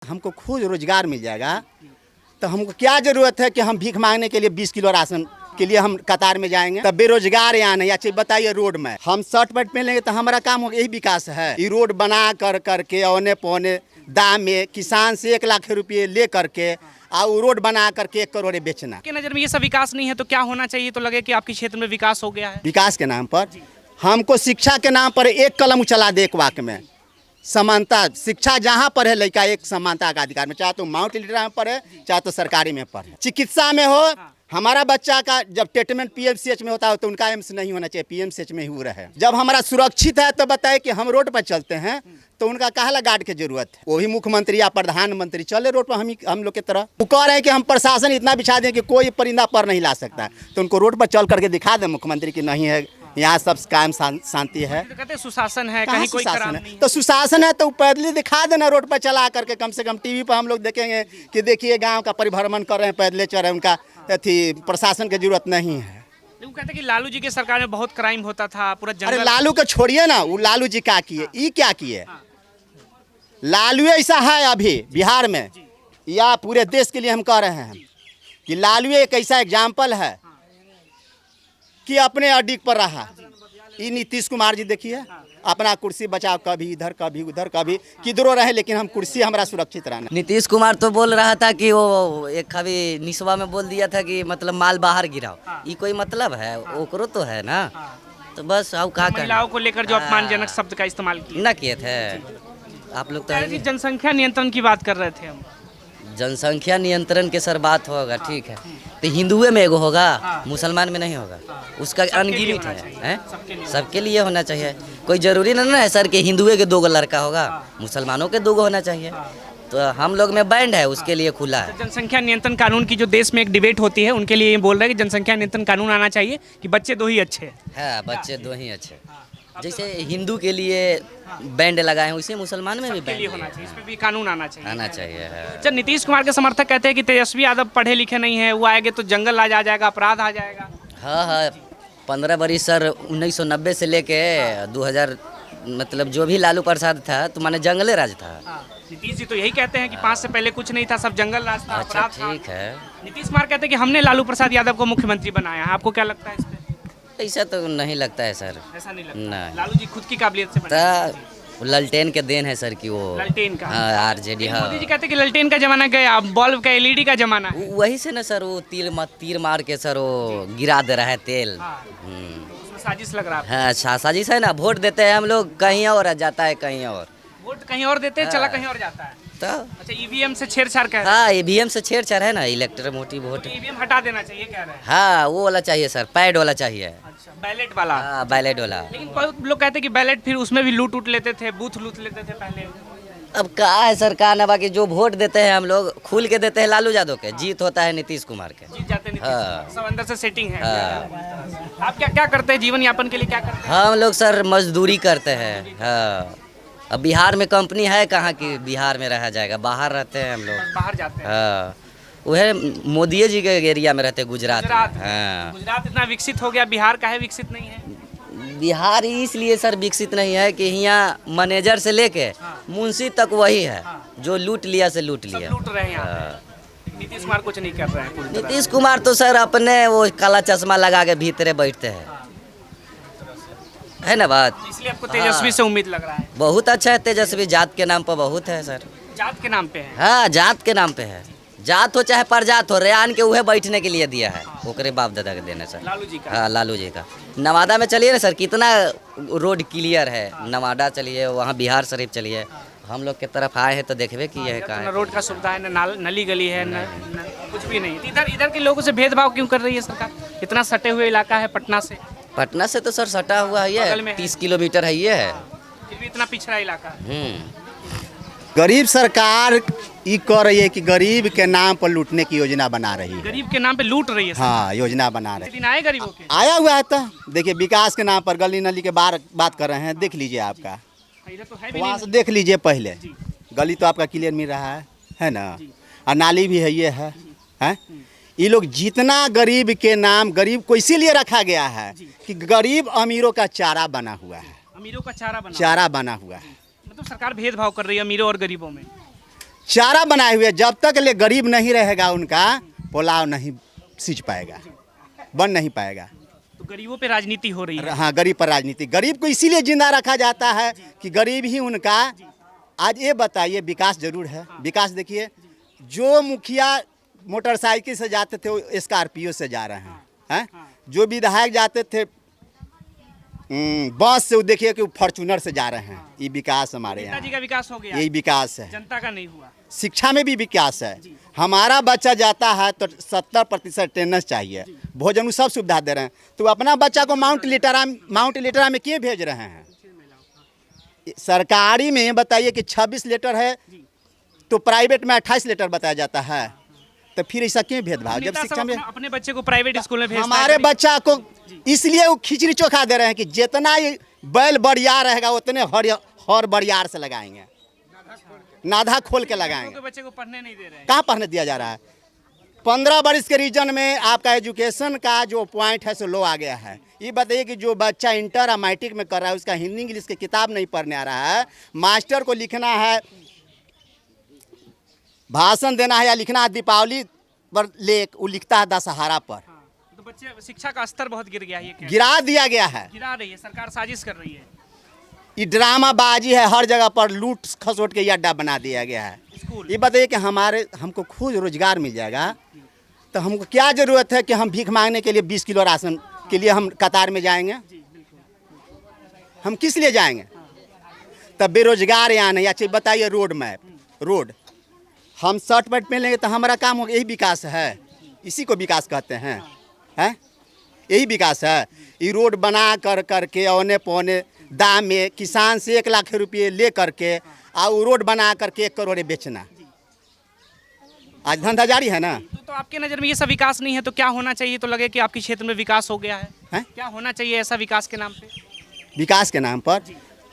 हमको खुद रोजगार मिल जाएगा तो हमको क्या जरूरत है कि हम भीख मांगने के लिए 20 किलो राशन के लिए हम कतार में जाएंगे। तब बेरोजगार यहाँ नहीं। अच्छा बताइए, रोड में हम शर्ट पैंट पहन लेंगे तो हमारा काम होगा, यही विकास है। ये रोड बना कर करके औने पौने दाम में किसान से 1 लाख रुपये ले करके और रोड बना करके 1 करोड़ बेचना। के नज़र में ये सब विकास नहीं है तो क्या होना चाहिए तो लगे कि आपके क्षेत्र में विकास हो गया है? विकास के नाम पर हमको शिक्षा के नाम पर एक कलम उछला दे, एक वाक्य में समानता। शिक्षा जहाँ पर है लड़का एक समानता का अधिकार में, चाहे तो माउंट लिटरा में पढ़े चाहे तो सरकारी में पढ़े। चिकित्सा में हो, हमारा बच्चा का जब ट्रीटमेंट पीएमसीएच में होता है तो उनका एम्स नहीं होना चाहिए, पीएमसीएच में ही हो रहे। जब हमारा सुरक्षित है तो बताए कि हम रोड पर चलते हैं तो उनका काहला गार्ड की जरूरत है? वो भी मुख्यमंत्री या प्रधानमंत्री चले रोड पर हम लोग की तरह। वो कह रहे हैं कि हम प्रशासन इतना बिछा दें कि कोई परिंदा पर नहीं ला सकता, तो उनको रोड पर चल करके दिखा दें मुख्यमंत्री की नहीं है यहाँ सब कायम शांति है। तो कहते हैं सुशासन है, कहीं कोई खराब नहीं है। तो सुशासन है तो पैदल दिखा देना रोड पर चला करके, कम से कम टीवी पर हम लोग देखेंगे कि देखिए गांव का परिभ्रमण कर रहे हैं, पैदले चल रहे हैं, उनका अथी प्रशासन की जरूरत नहीं है। वो कहते हैं कि लालू जी के सरकार में बहुत क्राइम होता था, पूरा अरे जंगल। लालू को छोड़िए ना, वो लालू जी क्या किए, ये क्या किए? लालू ऐसा है अभी बिहार में या पूरे देश के लिए हम कह रहे हैं कि लालू एक ऐसा एग्जाम्पल है कि अपने अड्डी पर रहा। ये नीतीश कुमार जी देखिए, अपना कुर्सी बचाव, कभी इधर कभी उधर कभी किधरों रहे, लेकिन हम कुर्सी हमारा सुरक्षित रहना। नीतीश कुमार तो बोल रहा था कि वो एक कभी निसवा में बोल दिया था कि मतलब माल बाहर गिराओ, ये कोई मतलब है? ओकरो तो है ना। तो बस अब कहा महिलाओं को लेकर जो अपमानजनक शब्द का इस्तेमाल किया ना किए थे आप लोग। तो जनसंख्या नियंत्रण की बात कर रहे थे हम। जनसंख्या नियंत्रण के सर बात होगा, ठीक है, तो हिंदुओं में एगो होगा, मुसलमान में नहीं होगा। उसका अनगिनत है, सबके लिए होना चाहिए। कोई जरूरी नहीं है सर कि हिंदुओं के 2 लड़का होगा, मुसलमानों के 2 होना चाहिए। तो हम लोग में बैंड है, उसके लिए खुला है। जनसंख्या नियंत्रण कानून की जो देश में एक डिबेट होती है, उनके लिए ये बोल रहे हैं कि जनसंख्या नियंत्रण कानून आना चाहिए कि बच्चे 2 ही अच्छे है, बच्चे 2 ही अच्छे। जैसे हिंदू के लिए बैंड लगाए हैं, उसी मुसलमान में भी बैंड होना चाहिए, इसमें भी कानून आना चाहिए। है। नीतीश कुमार के समर्थक कहते हैं कि तेजस्वी यादव पढ़े लिखे नहीं है, वो आएंगे तो जंगल राज आ जाएगा, अपराध आ जाएगा। हाँ, 15 बरिस सर 1990 से लेके 2000 मतलब जो भी लालू प्रसाद था तो माने जंगले राज था। नीतीश जी तो यही कहते हैं कि 5 से पहले कुछ नहीं था, सब जंगल राज था, अच्छा अपराध था। ठीक है। नीतीश कुमार कहते हैं कि हमने लालू प्रसाद यादव को मुख्यमंत्री बनाया है। आपको क्या लगता है इस पे? ऐसा तो नहीं लगता है सर। ऐसा नहीं लगता। नहीं। लालू जी खुद की काबिलियत से बने। ललटेन के देन है सर कि वो ललटेन का। हाँ, आरजेडी। हाँ, मोदी जी कहते हैं कि ललटेन का जमाना गया, अब बल्ब का एलईडी का जमाना है। वही से ना सर, वो तीर मार के सर वो गिरा दे रहा है तेल। उसमें साजिश लग रहा है। हाँ, साजिश है ना। वोट देते हैं हम लोग कहीं और, जाता है कहीं और। वोट कहीं और देते हैं, चला कहीं और जाता है। तो अच्छा, ईवीएम से छेड़छाड़ कह रहे हैं। हाँ, ईवीएम से छेड़छाड़ है ना, इलेक्ट्रो मोटिव वोट। ईवीएम हटा देना चाहिए कह रहे हैं। हाँ, वो वाला चाहिए सर, पैड वाला चाहिए। अच्छा, बैलेट वाला। हाँ, बैलेट वाला। लेकिन बहुत लोग कहते हैं कि बैलेट फिर उसमें भी लूट लेते थे, बूथ लूट लेते थे पहले। अब कहा है सरकार ने, बाकी जो वोट देते हैं हम लोग खुल के देते हैं लालू यादव के, जीत होता है नीतीश कुमार के। जीत जाते हैं। हाँ। सब अंदर से सेटिंग है। हाँ। आप क्या क्या करते हैं जीवन यापन के लिए, क्या करते हैं? हम लोग सर मजदूरी करते हैं। हाँ, अब बिहार में कंपनी है कहाँ की बिहार में रहा जाएगा, बाहर रहते हैं हम लोग। बाहर जाते हैं। हाँ, वह मोदी जी के एरिया में रहते हैं, गुजरात में। गुजरात। हाँ, गुजरात इतना विकसित हो गया, बिहार का है विकसित नहीं है। बिहार इसलिए सर विकसित नहीं है कि यहाँ मैनेजर से लेके मुंशी तक वही है, जो लूट लिया से लूट सब लिया। लूट रहे हैं यहाँ हाँ। पे। नीतीश कुमार कुछ नहीं कर रहे हैं पूरी तरह। नीतीश कुमार तो सर अपने वो काला चश्मा लगा के भीतरे बैठते हैं, है ना बात। इसलिए आपको तेजस्वी से उम्मीद लग रहा है। बहुत अच्छा है तेजस्वी, जात के नाम पर बहुत है सर। जात के नाम पे है। हाँ, जात के नाम पे है। जात हो चाहे परजात हो, रेयान के उहे बैठने के लिए दिया है, ओकरे बाप दादा के देने सर। लालू जी का। हाँ, लालू जी का। नवादा में चलिए ना सर, कितना रोड क्लियर है। नवादा चलिए, वहाँ बिहार शरीफ चलिए, हम लोग के तरफ आए हैं तो देखबे कि यह कहाँ न है। रोड का सुविधा है, न नली गली है, न कुछ भी नहीं। इधर के लोगों से भेदभाव क्यों कर रही है सरकार? इतना सटे हुए इलाका है पटना से। पटना से तो सर सटा हुआ है, बगल में है। 30 किलोमीटर है ये है। फिर भी इतना पिछड़ा इलाका है। गरीब सरकार ये कर रही है कि गरीब के नाम पर लूटने की योजना बना रही है। गरीब के नाम पे लूट रही है सरकार। हाँ, योजना बना रही है। दिन आए गरीबों के। आया हुआ है तो देखिए, विकास के नाम पर गली नली के बात कर रहे हैं। देख लीजिए आपका, इधर तो है भी वहाँ नहीं। से देख लीजिए पहले, गली तो आपका क्लियर मिल रहा है ना, और नाली भी है, ये है। ये लोग जितना गरीब के नाम, गरीब को इसीलिए रखा गया है कि गरीब अमीरों का चारा बना हुआ है। अमीरों का चारा बना चारा बना हुआ है। मतलब सरकार भेदभाव कर रही है अमीरों और गरीबों में। चारा बनाए हुए, जब तक ले गरीब नहीं रहेगा उनका पुलाव नहीं सींच पाएगा, बन नहीं पाएगा। तो गरीबों पे राजनीति हो रही है। हाँ, गरीब पर राजनीति, गरीब को इसीलिए जिंदा रखा जाता है कि गरीब ही उनका। आज ये बताइए, विकास जरूर है, विकास देखिए, जो मुखिया मोटरसाइकिल से जाते थे वो स्कॉर्पियो से जा रहे हैं, जो विधायक जाते थे बस से, वो देखिए कि वो फॉर्चूनर से जा रहे हैं। ये विकास हमारे यहाँ, नेताजी का विकास हो गया, यही विकास है। जनता का नहीं हुआ। शिक्षा में भी विकास है। हमारा बच्चा जाता है तो 70% अटेंडेंस चाहिए, भोजन वो सब सुविधा दे रहे हैं, तो अपना बच्चा को माउंट लिटरा में क्यों भेज रहे हैं? सरकारी में बताइए कि 26 लीटर है तो प्राइवेट में 28 लीटर बताया जाता है, तो फिर ऐसा क्यों भेदभाव? जब नेता सब शिक्षा में अपने बच्चे को प्राइवेट स्कूल में भेजता है, हमारे गरीब- बच्चा को इसलिए वो खिचड़ी चोखा दे रहे हैं कि जितना ये बैल बरियार रहेगा उतने हर बरियार से लगाएंगे, नाधा खोल के लगाएंगे। के बच्चे को पढ़ने नहीं दे रहे हैं। कहाँ पढ़ने दिया जा रहा है? 15 वर्ष के रीजन में आपका एजुकेशन का जो पॉइंट है सो लो आ गया है। ये बताइए कि जो बच्चा इंटर या मैट्रिक में कर रहा है उसका हिंदी इंग्लिश की किताब नहीं पढ़ने आ रहा है, मास्टर को लिखना है, भाषण देना है या लिखना है दीपावली पर लेख, वो लिखता है दशहरा पर। तो बच्चे शिक्षा का स्तर बहुत गिर गया है, ये क्या गिरा दिया गया है। गिरा रही है सरकार, साजिश कर रही है। ये ड्रामाबाजी है, हर जगह पर लूट खसोट के ये अड्डा बना दिया गया है। स्कूल ये बताइए कि हमको खुद रोजगार मिल जाएगा तो हमको क्या जरूरत है कि हम भीख मांगने के लिए 20 किलो राशन के लिए हम कतार में जाएंगे? हम किस लिए जाएंगे? तब बेरोजगार यहाँ नहीं। अच्छा बताइए, रोड मैप, रोड हम शर्ट पैंट पहन लेंगे तो हमारा काम होगा, यही विकास है? इसी को विकास कहते हैं, हैं? यही विकास है? ये रोड बना कर करके औने पौने दाम में किसान से 1 लाख रुपये ले करके और वो रोड बना करके 1 करोड़ बेचना, आज धंधा जारी है ना? तो आपके नज़र में ये सब विकास नहीं है तो क्या होना चाहिए? तो लगे कि आपके क्षेत्र में विकास हो गया है, हैं? क्या होना चाहिए ऐसा विकास के नाम पे? विकास के नाम पर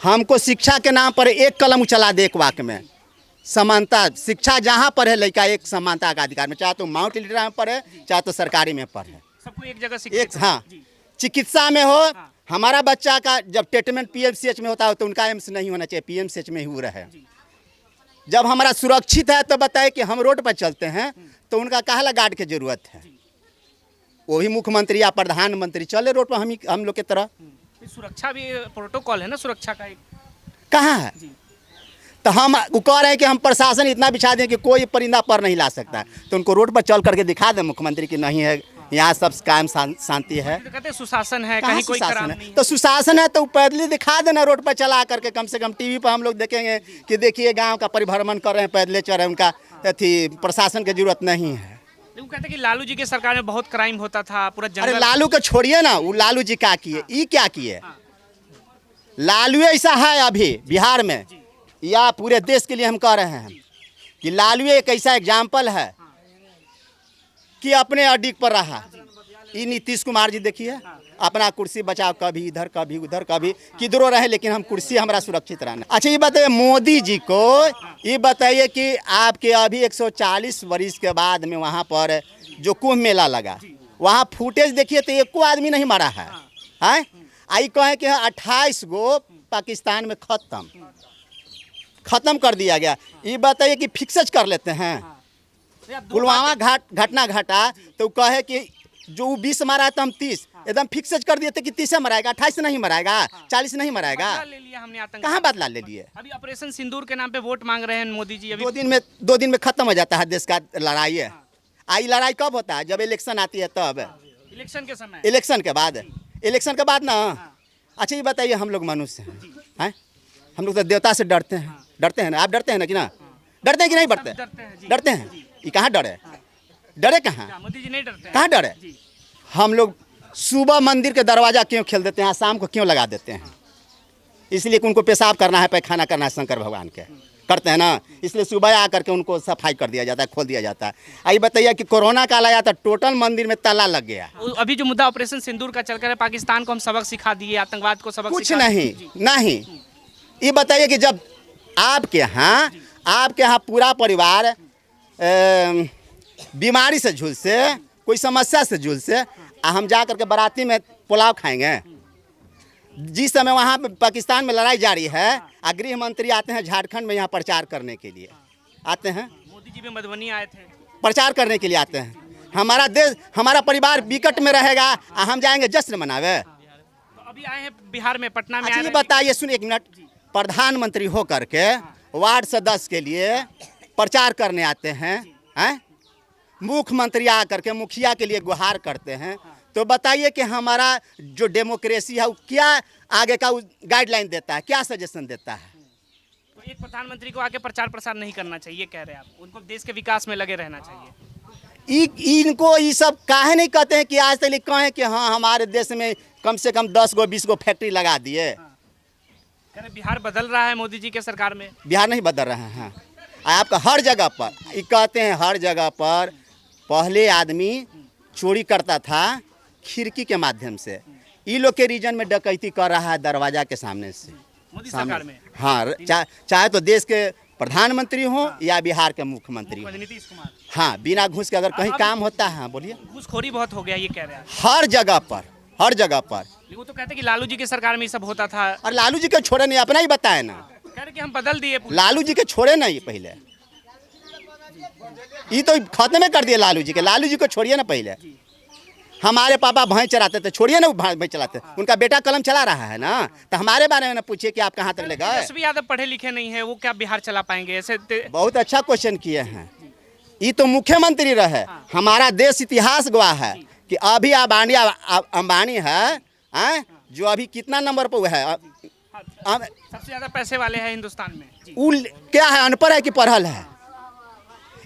हमको शिक्षा के नाम पर एक कलम उछला दे, एक वाक्य में समानता। शिक्षा जहाँ पर है लड़का एक समानता का अधिकार में, चाहे तो माउंट लिटरा में पढ़े चाहे तो सरकारी में पढ़े, सबको एक जगह एक शिक्षित। हाँ चिकित्सा में हो। हमारा बच्चा का जब ट्रीटमेंट पीएमसीएच में होता है तो उनका एम्स नहीं होना चाहिए, पीएमसीएच में ही हो रहे। जब हमारा सुरक्षित है तो बताए कि हम रोड पर चलते हैं तो उनका काहला गार्ड की जरूरत है? वही मुख्यमंत्री या प्रधानमंत्री चले रोड पर, हम लोग की तरह। सुरक्षा भी प्रोटोकॉल है ना, सुरक्षा का एक। कहाँ है? तो हम वो कह रहे हैं कि हम प्रशासन इतना बिछा दें कि कोई परिंदा पर नहीं ला सकता, तो उनको रोड पर चल करके दिखा दें मुख्यमंत्री की नहीं है यहाँ सब कायम शांति है। तो कहते हैं सुशासन है, कहाँ कहीं कोई सुशासन खराब है? नहीं है। तो सुशासन है तो पैदल दिखा देना रोड पर चला करके, कम से कम टीवी पर हम लोग देखेंगे कि देखिए गांव का परिभ्रमण कर रहे हैं, पैदले चल रहे हैं, उनका अथी प्रशासन की जरूरत नहीं है। वो कहते हैं कि लालू जी के सरकार में बहुत क्राइम होता था, पूरा अरे जंगल। लालू को छोड़िए ना, वो लालू जी क्या किए, ये क्या किए? लालू ऐसा है अभी बिहार में या पूरे देश के लिए हम कह रहे हैं कि लालू एक ऐसा एग्जाम्पल है कि अपने अड्डी पर रहा। ये नीतीश कुमार जी देखिए, अपना कुर्सी बचाओ, कभी इधर कभी उधर कभी किधरों रहे, लेकिन हम कुर्सी हमारा सुरक्षित रहना। अच्छा ये बताइए मोदी जी को, ये बताइए कि आपके अभी 140 वर्ष के बाद में वहाँ पर जो कुंभ मेला लगा, वहाँ फुटेज देखिए तो एको आदमी नहीं मरा है, हैं? आई कहे कि 28 गो पाकिस्तान में खत्म कर दिया गया। ये बताइए कि फिक्सच कर लेते हैं। पुलवामा घटना घटा तो कहे कि जो 20 मारा है तो हम 30 एकदम फिक्सच कर दिए थे कि 30 मराएगा, 28 नहीं मराएगा, 40 नहीं मराएगा। बदला ले लिया हमने आतंक। कहाँ बदला ले लिए? अभी ऑपरेशन सिंदूर के नाम पे वोट मांग रहे हैं मोदी जी। अभी 2 दिन में खत्म हो जाता है देश का लड़ाई है। आई लड़ाई कब होता है? जब इलेक्शन आती है तब, इलेक्शन के समय। इलेक्शन के बाद ना। अच्छा ये बताइए, हम लोग मनुष्य हैं, हम लोग तो देवता से डरते हैं ना? आप डरते हैं ना कि ना? डरते हैं कि नहीं डरते? डरते हैं। ये कहाँ डरे? डरे कहाँ? मोदी जी नहीं डरते हैं। कहाँ डरे? हम लोग सुबह मंदिर के दरवाजा क्यों खोल देते हैं, शाम को क्यों लगा देते हैं? इसलिए कि उनको पेशाब करना है, पैखाना करना है, शंकर भगवान के करते हैं ना, इसलिए सुबह आकर के उनको सफाई कर दिया जाता है, खोल दिया जाता है। आइए बताइए कि कोरोना काल आया था, टोटल मंदिर में ताला लग गया। अभी जो मुद्दा ऑपरेशन सिंदूर का चल कर है, पाकिस्तान को हम सबक सिखा दिए, आतंकवाद को सबक कुछ सिखा नहीं। ये बताइए कि जब आपके यहाँ पूरा परिवार बीमारी से झुलसे, कोई समस्या से झुलसे, हम जा करके बाराती में पुलाव खाएंगे? जिस समय वहाँ पाकिस्तान में लड़ाई जारी है, गृह मंत्री आते हैं झारखंड में यहाँ प्रचार करने के लिए, आते हैं, मोदी जी भी मधुबनी आए थे। प्रचार करने के लिए आते हैं। हमारा देश, हमारा परिवार विकट में रहेगा, हम जाएंगे जश्न मनावे। तो अभी आए हैं बिहार में, पटना में अच्छा आए ये हैं। बताइए, सुनिए एक मिनट, प्रधानमंत्री हो करके वार्ड सदस्य के लिए प्रचार करने आते हैं, हैं? मुख्यमंत्री आ करके मुखिया के लिए गुहार करते हैं, तो बताइए कि हमारा जो डेमोक्रेसी है वो क्या आगे का गाइडलाइन देता है, क्या सजेशन देता है? तो एक प्रधानमंत्री को आके प्रचार प्रसार नहीं करना चाहिए कह रहे हैं आप, उनको देश के विकास में लगे रहना चाहिए। इनको ये सब काहे नहीं कहते हैं कि आज तक कहें कि हाँ हमारे देश में कम से कम 10 गो 20 गो फैक्ट्री लगा दिए। कह रहे बिहार बदल रहा है मोदी जी के सरकार में। बिहार नहीं बदल रहे हैं, आपका हर जगह पर ये कहते हैं, हर जगह पर पहले आदमी चोरी करता था खिड़की के माध्यम से, ये लोग के रीजन में डकैती कर रहा है दरवाजा के सामने से। मोदी सरकार में हाँ, चाहे तो देश के प्रधानमंत्री हो या बिहार के मुख्यमंत्री हो, नीतीश कुमार। हाँ, बिना घूस के अगर कहीं काम होता है, बोलिए, घूसखोरी बहुत हो गया ये कह रहे हैं। हर जगह पर, हर जगह पर। वो तो कहते हैं कि लालू जी के सरकार में ये सब होता था। और लालू जी के छोड़े नहीं, अपना ही बताए ना, कह रहे कि हम बदल दिए। लालू जी के छोड़े नहीं पहले, ये तो खत्म कर दिए लालू जी के। लालू जी को छोड़िए ना, पहले हमारे पापा भैंस चलाते थे, छोड़िए ना भैंस चलाते, उनका बेटा कलम चला रहा है ना, तो हमारे बारे में ना पूछिए कि आप कहाँ तक ले गए। तेजस्वी यादव पढ़े लिखे नहीं है, वो क्या बिहार चला पाएंगे? ऐसे बहुत अच्छा क्वेश्चन किए हैं। ये तो मुख्यमंत्री रहे, हमारा देश इतिहास गवाह है कि अभी अंबानी है, जो अभी कितना नंबर पर है, सबसे ज्यादा पैसे वाले हैं हिंदुस्तान में। वो क्या है, अनपढ़ है कि पढ़ल है?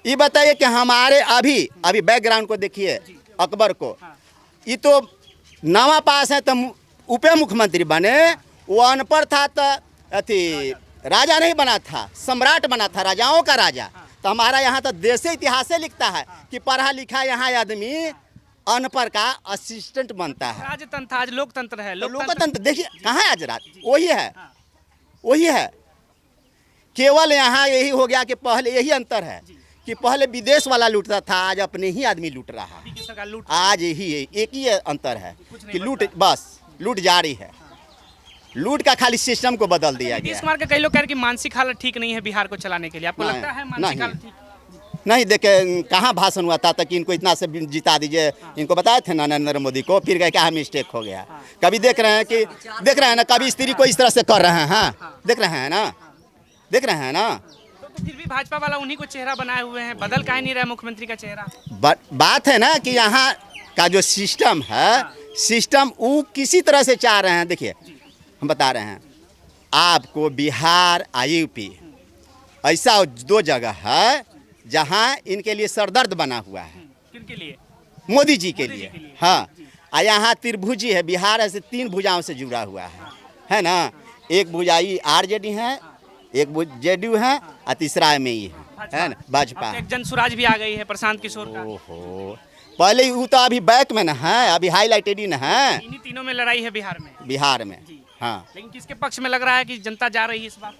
ये बताइए कि हमारे अभी बैकग्राउंड को देखिए, अकबर को, ये तो नवा पास है तो उप मुख्यमंत्री बने, वो अनपढ़ था तो अथी राजा नहीं बना था, सम्राट बना था, राजाओं का राजा। तो हमारा यहाँ तो देश इतिहास से लिखता है कि पढ़ा लिखा यहाँ आदमी अनपढ़ का असिस्टेंट बनता है। राजतंत्र, आज लोकतंत्र है। लोकतंत्र देखिए कहाँ है आज रात, वही है, वही है। केवल यहाँ यही हो गया कि पहले यही अंतर है कि पहले विदेश वाला लूटता था, आज अपने ही आदमी लूट रहा है। आज यही एक ही अंतर है कि लूट, बस लूट जारी है, लूट का खाली सिस्टम को बदल दिया गया। नीतीश कुमार के कई लोग कह रहे हैं कि मानसिक हालत ठीक नहीं है बिहार को चलाने के लिए, आपको लगता है मानसिक हालत ठीक? नहीं, देखे कहाँ भाषण हुआ था कि इनको इतना से जिता दीजिए, इनको बताए थे ना नरेंद्र मोदी को, फिर गए क्या मिस्टेक हो गया। कभी देख रहे हैं ना कभी स्त्री को इस तरह से कर रहे हैं, देख रहे हैं ना, देख रहे हैं ना। तो फिर भी भाजपा वाला उन्हीं को चेहरा बनाए हुए हैं, बदल काहे नहीं रहा मुख्यमंत्री का चेहरा? बात है ना कि यहाँ का जो सिस्टम है, सिस्टम वो किसी तरह से चाह रहे हैं। देखिए हम बता रहे हैं आपको, बिहार और यूपी ऐसा 2 जगह है जहाँ इनके लिए सरदर्द बना हुआ है। किनके लिए? मोदी जी के लिए। हाँ, और यहाँ त्रिभुजी है, बिहार ऐसे 3 भुजाओं से जुड़ा हुआ है ना। एक भुजाई आरजेडी है, एक जेडीयू है, और तीसरा में ही है ना भाजपा। एक जनसुराज भी आ गई है प्रशांत किशोर का। ओहो, पहले वो तो अभी बैक में न है, अभी हाईलाइटेड ही न है। इन्हीं तीनों में लड़ाई है बिहार में। बिहार में हाँ, लेकिन किसके पक्ष में लग रहा है कि जनता जा रही है इस बार?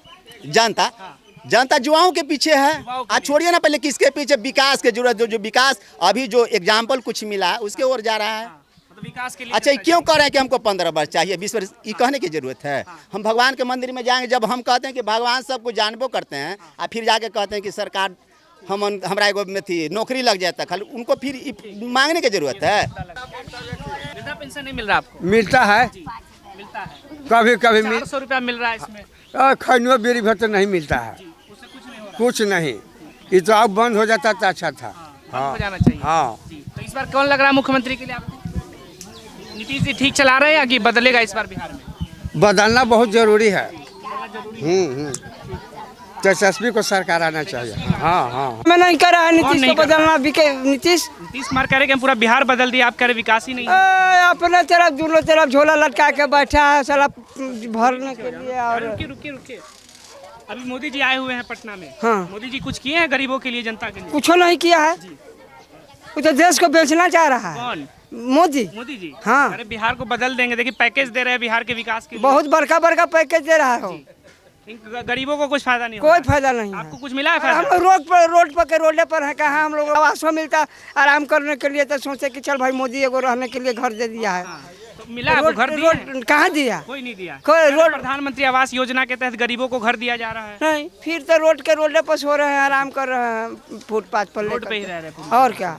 जनता युवाओं के पीछे है। आज छोड़िए ना पहले किसके पीछे, विकास की जरूरत, जो विकास अभी जो एग्जाम्पल कुछ मिला उसके ओर जा रहा है। तो विकास के लिए अच्छा, क्यों कह रहे हैं कि हमको 15 वर्ष चाहिए, 20 वर्ष, ये कहने की जरूरत है? हम भगवान के मंदिर में जाएंगे, जब हम कहते हैं कि भगवान सबको जानबो करते हैं, और फिर जाके कहते हैं कि सरकार हमरा एगो में थी नौकरी लग जाता, खाली उनको फिर मांगने की जरूरत है। वृद्धा पेंशन नहीं मिल रहा आपको? मिलता है, मिलता है, कभी कभी 400 रुपया मिल रहा है इसमें। खैनुआ बेरी भर तो नहीं मिलता है, कुछ नहीं। ये तो अब बंद हो जाता तो अच्छा था। बंद हो जाना चाहिए। हाँ, तो इस बार कौन लग रहा है मुख्यमंत्री के लिए आपको? नीतीश जी ठीक चला रहे हैं या कि बदलेगा इस बार बिहार में? बदलना बहुत जरूरी है। तेजस्वी को सरकार आना चाहिए। हाँ, मैं नहीं कर रहा है नीतीश नहीं को कर रहा? बदलना। नीतीश कुमार कह रहे कि हम पूरा बिहार बदल दिया, आप कह रहे विकास ही नहीं है। अपने तरफ दोनों तरफ झोला लटका के बैठा है साला भरने के लिए। और रुकिए, अभी मोदी जी आए हुए हैं पटना में। हाँ। मोदी जी कुछ किए हैं गरीबों के लिए, जनता के लिए? कुछ नहीं किया है, वो तो देश को बेचना चाह रहा है। कौन? मोदी जी। हाँ। अरे बिहार को बदल देंगे, देखिए पैकेज दे रहे हैं बिहार के विकास के लिए। बहुत बड़का बड़का पैकेज दे रहा है। गरीबों को कुछ फायदा नहीं कोई होगा। फायदा नहीं है। आपको कुछ मिला है हम फायदा? रोड पर है, कहाँ हम लोग आवास मिलता आराम करने के लिए, तो सोचे कि चल भाई मोदी एगो रहने के लिए घर दे दिया है। तो मिला आपको घर दिया है? रोड कहाँ दिया? कोई नहीं दिया। कोई रोड प्रधानमंत्री आवास योजना के तहत गरीबों को घर दिया जा रहा है। नहीं, फिर तो रोड के रोडे पर सो रहे हैं, आराम कर रहे हैं फुटपाथ पर रोड पे ही लेकर रह रहे हैं। और क्या।